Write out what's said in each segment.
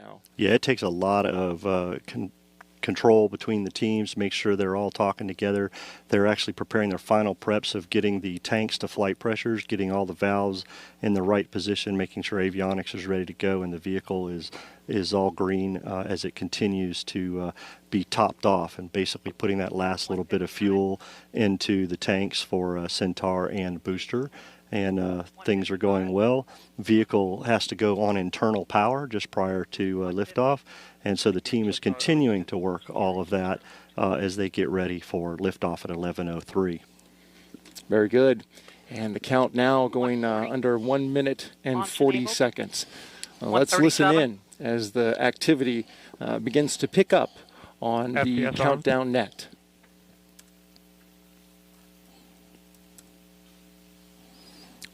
now. Yeah, it takes a lot of control between the teams, make sure they're all talking together. They're actually preparing their final preps of getting the tanks to flight pressures, getting all the valves in the right position, making sure avionics is ready to go and the vehicle is all green as it continues to be topped off, and basically putting that last little bit of fuel into the tanks for Centaur and booster. And things are going well. Vehicle has to go on internal power just prior to liftoff, and so the team is continuing to work all of that as they get ready for liftoff at 11:03. Very good. And the count now going under 1 minute and 40 seconds. Let's listen in as the activity begins to pick up on the countdown net.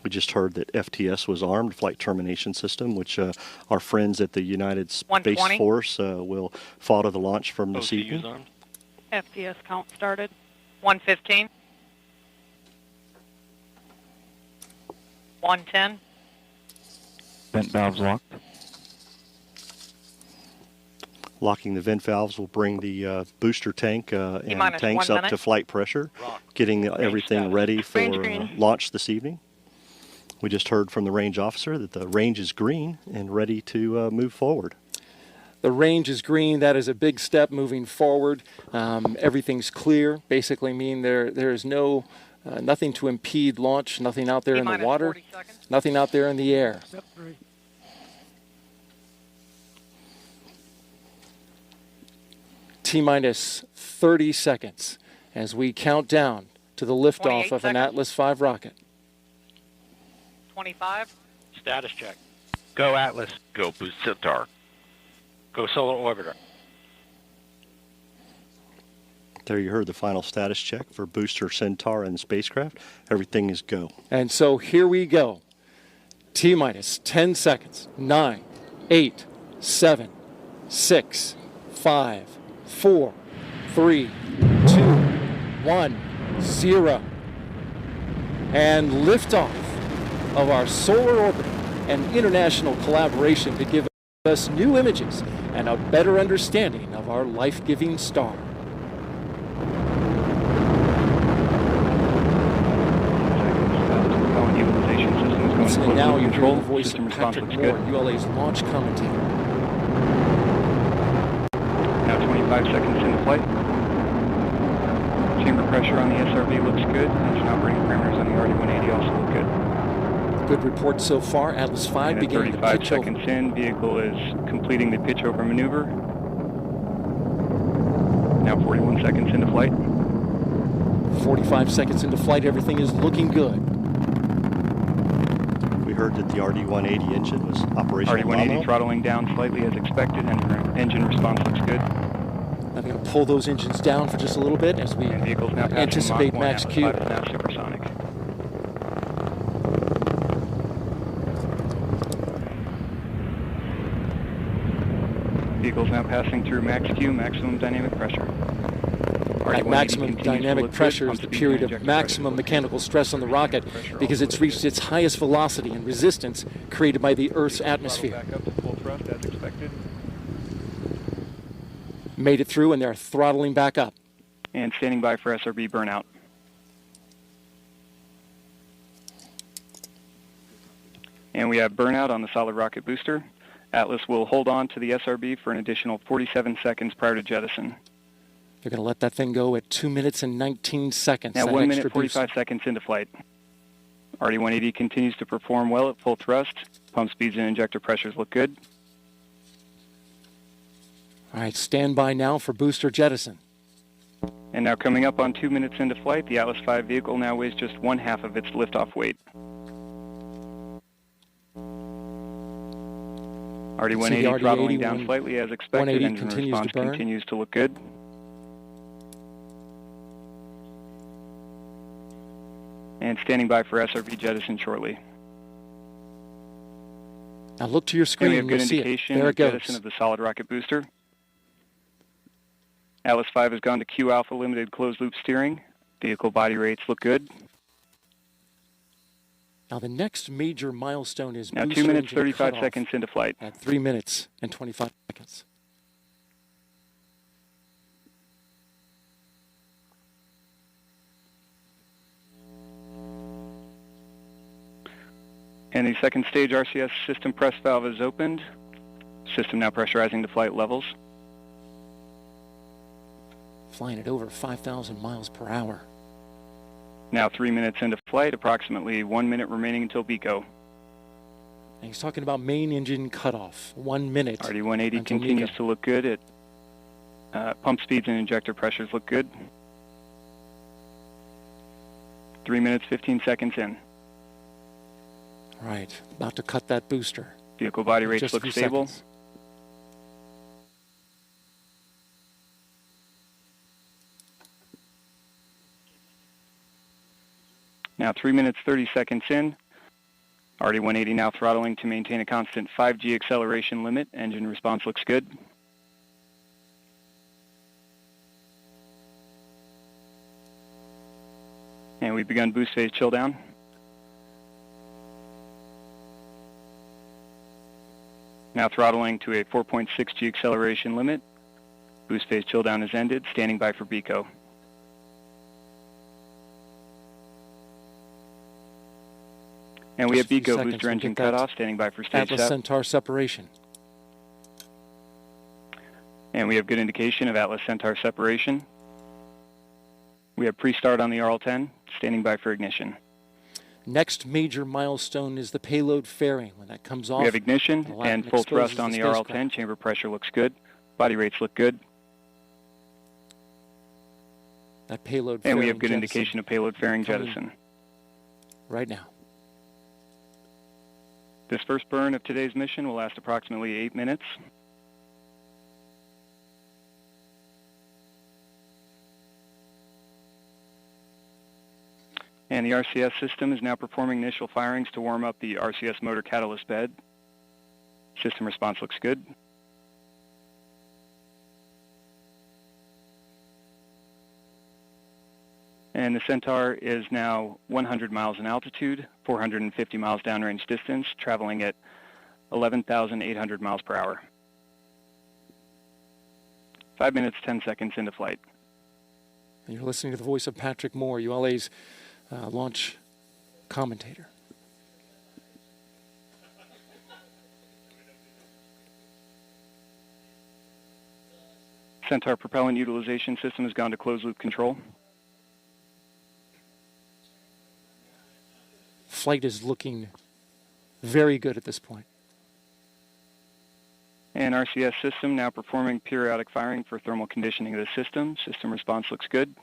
We just heard that FTS was armed, Flight Termination System, which our friends at the United Space Force will follow the launch from this evening. FTS count started. 115. 110. Vent valves locked. Locking the vent valves will bring the booster tank and tanks 1 up to flight pressure, getting everything ready for launch this evening. We just heard from the range officer that the range is green and ready to move forward. The range is green. That is a big step moving forward. Everything's clear. Basically mean there is no nothing to impede launch, nothing out there in the water, nothing out there in the air. T-minus 30 seconds as we count down to the liftoff of an Atlas V rocket. 25. Status check. Go Atlas. Go boost Centaur. Go solar orbiter. There you heard the final status check for booster Centaur and the spacecraft. Everything is go. And so here we go. T-minus 10 seconds. 9, 8, 7, 6, 5, 4, 3, 2, 1, 0. And liftoff of our solar orbiter and international collaboration to give us new images and a better understanding of our life-giving star. Listening now, you hear the voice of Patrick Moore, ULA's launch commentator. Now 25 seconds into flight. Chamber pressure on the SRB looks good. Engine operating parameters on the RD-180 also look good. Good report so far. Atlas V beginning to pitch over. 35 seconds in, vehicle is completing the pitch over maneuver. Now 41 seconds into flight. 45 seconds into flight, everything is looking good. We heard that the RD-180 engine was operational. RD-180 throttling down slightly as expected, and engine response looks good. I'm going to pull those engines down for just a little bit as we anticipate max Q. Now supersonic. Vehicle's now passing through max Q, maximum dynamic pressure. At maximum dynamic pressure is the period of maximum mechanical stress on the rocket because it's reached its highest velocity and resistance created by the Earth's atmosphere. Back up to full thrust as expected. Made it through and they're throttling back up. And standing by for SRB burnout. And we have burnout on the solid rocket booster. Atlas will hold on to the SRB for an additional 47 seconds prior to jettison. They're going to let that thing go at 2 minutes and 19 seconds. Now 1 minute 45 seconds into flight. RD-180 continues to perform well at full thrust. Pump speeds and injector pressures look good. All right, stand by now for booster jettison. And now coming up on 2 minutes into flight, the Atlas V vehicle now weighs just 1/2 of its liftoff weight. RD-180 throttling down slightly as expected. Engine response continues to look good. And standing by for SRB jettison shortly. Now look to your screen. And we have good indication of jettison of the solid rocket booster. Atlas V has gone to Q alpha limited closed loop steering. Vehicle body rates look good. Now, the next major milestone is Now booster 2 minutes, engine 35 cutoff seconds into flight. at 3 minutes and 25 seconds. And the second stage RCS system press valve is opened. System now pressurizing to flight levels. Flying at over 5,000 miles per hour. Now 3 minutes into flight, approximately 1 minute remaining until BECO. And he's talking about main engine cutoff. 1 minute. RD-180 until continues MECO. to look good. Pump speeds and injector pressures look good. 3 minutes, 15 seconds in. Right, about to cut that booster. Vehicle body rates Just a look few stable. seconds. Now 3 minutes, 30 seconds in. RD-180 now throttling to maintain a constant 5G acceleration limit. Engine response looks good. And we've begun boost phase chill down. Now throttling to a 4.6G acceleration limit. Boost phase chill down has ended. Standing by for BECO. And we have Just a few BECO seconds, booster we'll engine get that cutoff, standing by for stage Atlas step. Centaur separation. And we have good indication of Atlas Centaur separation. We have pre-start on the RL-10, standing by for ignition. Next major milestone is the payload fairing. When that comes off, We have ignition the and Latin full exposes thrust on the spacecraft. RL-10. Chamber pressure looks good. Body rates look good. That payload And fairing we have good jettison indication of payload fairing coming jettison. right now. This first burn of today's mission will last approximately 8 minutes. And the RCS system is now performing initial firings to warm up the RCS motor catalyst bed. System response looks good. And the Centaur is now 100 miles in altitude, 450 miles downrange distance, traveling at 11,800 miles per hour. 5 minutes, 10 seconds into flight. And you're listening to the voice of Patrick Moore, ULA's launch commentator. Centaur propellant utilization system has gone to closed loop control. Flight is looking very good at this point. And RCS system now performing periodic firing for thermal conditioning of the system. System response looks good.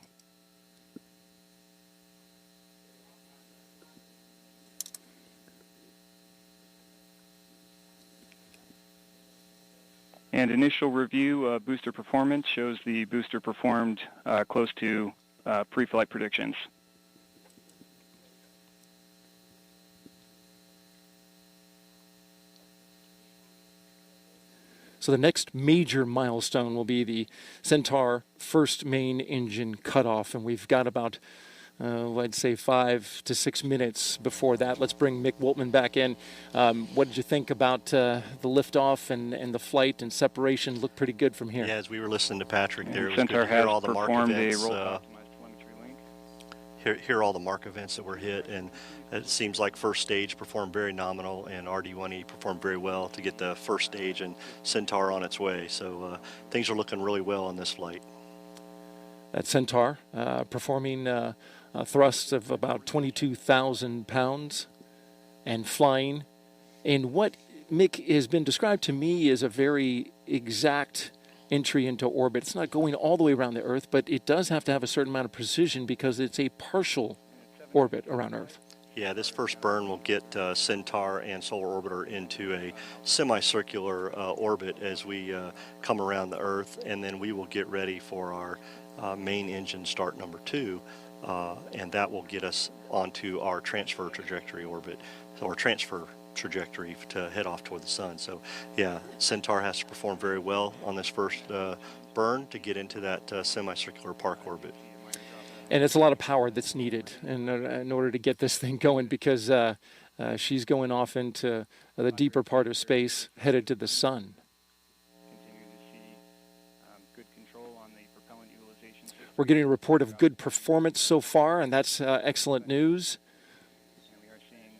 And initial review of booster performance shows the booster performed close to pre-flight predictions. So the next major milestone will be the Centaur first main engine cutoff, and we've got about, I'd say, 5 to 6 minutes before that. Let's bring Mick Woltman back in. What did you think about the liftoff and the flight and separation? Looked pretty good from here. Yeah, as we were listening to Patrick there, it was Centaur good to hear has all the mark performed a events. roll optimized telemetry link. Hear all the mark events that were hit, and it seems like first stage performed very nominal, and RD-180 performed very well to get the first stage and Centaur on its way. So things are looking really well on this flight. That Centaur performing a thrust of about 22,000 pounds and flying in what, Mick, has been described to me as a very exact entry into orbit. It's not going all the way around the Earth, but it does have to have a certain amount of precision because it's a partial orbit around Earth. Yeah, this first burn will get Centaur and Solar Orbiter into a semicircular orbit as we come around the Earth, and then we will get ready for our main engine start number 2, and that will get us onto our transfer trajectory orbit, so our transfer trajectory to head off toward the sun. So yeah, Centaur has to perform very well on this first burn to get into that semicircular park orbit. And it's a lot of power that's needed in order to get this thing going because She's going off into the deeper part of space, headed to the sun. Continue to see good control on the propellant utilization system. We're getting a report of good performance so far, and that's excellent news. And we are seeing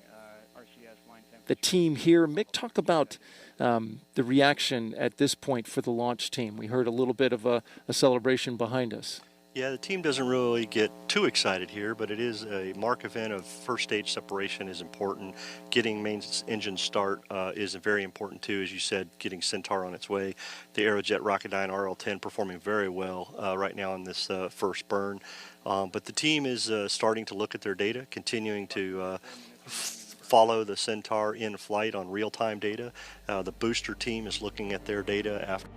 RCS line temperature. The team here, Mick, talk about the reaction at this point for the launch team. We heard a little bit of a celebration behind us. Yeah, the team doesn't really get too excited here, but it is a mark event of first stage separation is important. Getting main engine start is very important too, as you said, getting Centaur on its way. The Aerojet Rocketdyne RL-10 performing very well right now in this first burn. But the team is starting to look at their data, continuing to follow the Centaur in flight on real-time data. The booster team is looking at their data after.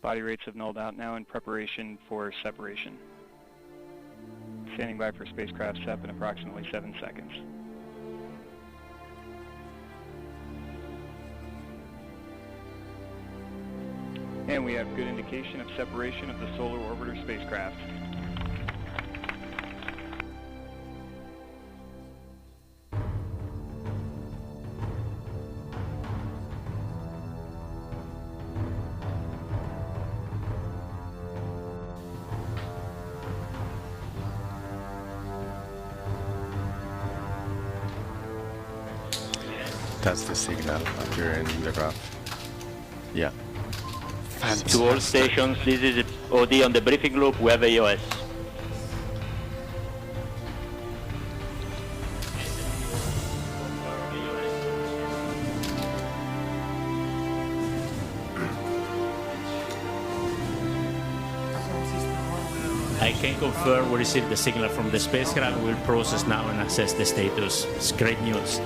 Body rates have nulled out now in preparation for separation. Standing by for spacecraft SEP in approximately 7 seconds. And we have good indication of separation of the solar orbiter spacecraft. That's the signal appear in the graph. Yeah. To all stations, this is OD on the briefing group, we have AOS. I can confirm we received the signal from the spacecraft. We'll process now and assess the status. It's great news.